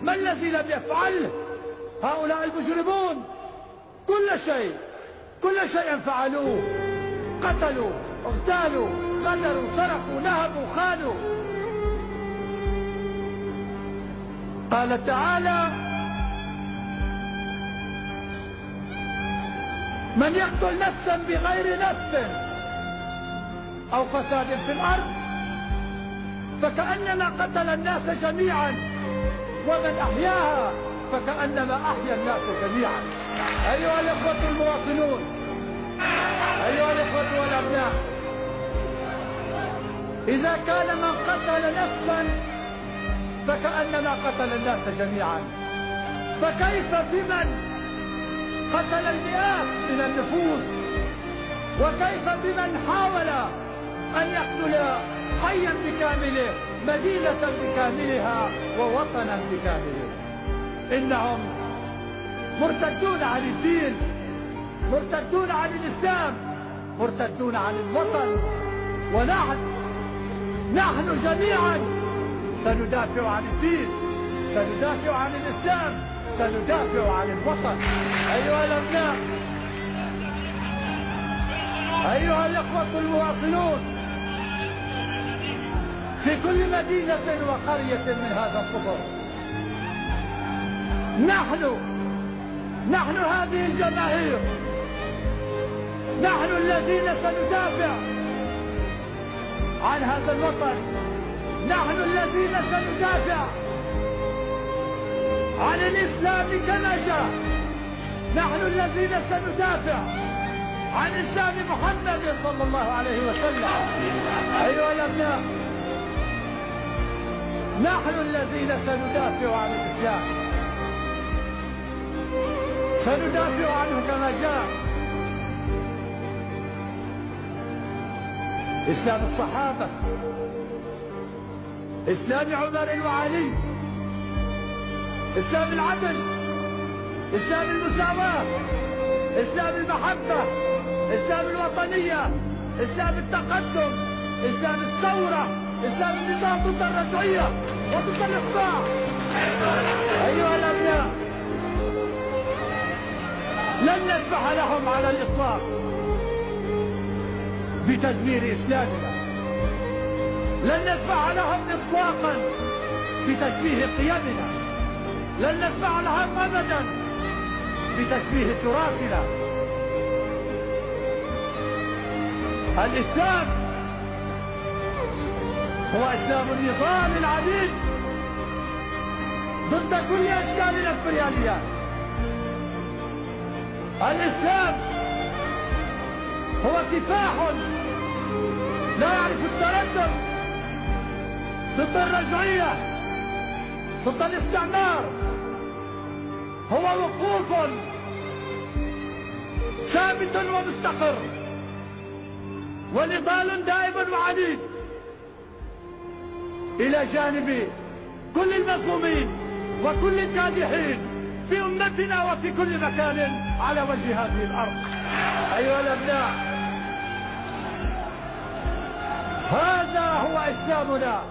ما الذي لم يفعله هؤلاء المجرمون؟ كل شيء فعلوه، قتلوا، اغتالوا، غدروا، سرقوا، نهبوا، خانوا. قال تعالى: من يقتل نفسا بغير نفس أو فساد في الأرض فكأنما قتل الناس جميعا، ومن أحياها فكأنما أحيا الناس جميعا. أيها الإخوة المواطنون، أيها الإخوة والأبناء، إذا كان من قتل نفسا فكأنما قتل الناس جميعا، فكيف بمن قتل المئات من النفوس؟ وكيف بمن حاول أن يقتل حيا بكامله، مدينة بكاملها، ووطنا بكامله؟ إنهم مرتدون عن الدين، مرتدون عن الإسلام، مرتدون عن الوطن. ونحن جميعا سندافع عن الدين، سندافع عن الإسلام، سندافع عن الوطن. أيها الأبناء، أيها الإخوة المواطنون، في كل مدينة وقرية من هذا القطر نحن هذه الجماهير، نحن الذين سندافع عن هذا الوطن، نحن الذين سندافع عن الإسلام كما جاء، نحن الذين سندافع عن إسلام محمد صلى الله عليه وسلم. أيها الأبناء، نحن الذين سندافع عن الإسلام، سندافع عنه كما جاء. إسلام الصحابة، إسلام عمر وعلي، إسلام العدل، إسلام المساواة، إسلام المحبة، إسلام الوطنية، إسلام التقدم، إسلام الثورة، إسلام النظام ضد الرجعية وضد الإخضاع. أيها الأبناء، لن نسمح لهم على الإطلاق بتدمير إسلامنا، لن نسمح لهم إطلاقا بتشبيه قيمنا، لن نسمح لهم أبدا بتشبيه تراثنا. الإسلام هو إسلام النضال العديد ضد كل أشكال الإمبرياليات. الإسلام هو كفاح لا يعرف التردد ضد الرجعية، ضد الاستعمار. هو وقوف ثابت ومستقر، ونضال دائم وعنيد إلى جانب كل المظلومين وكل الكادحين في أمتنا وفي كل مكان على وجه هذه الأرض. أيها الأبناء، هذا هو إسلامنا،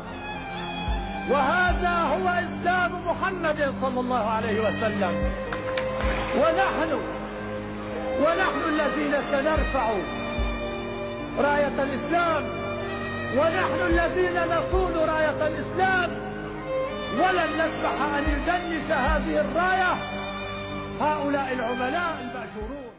وهذا هو إسلام محمد صلى الله عليه وسلم. ونحن الذين سنرفع راية الإسلام، ونحن الذين نصون راية الإسلام، ولن نسمح أن يدنس هذه الراية هؤلاء العملاء المأجورون.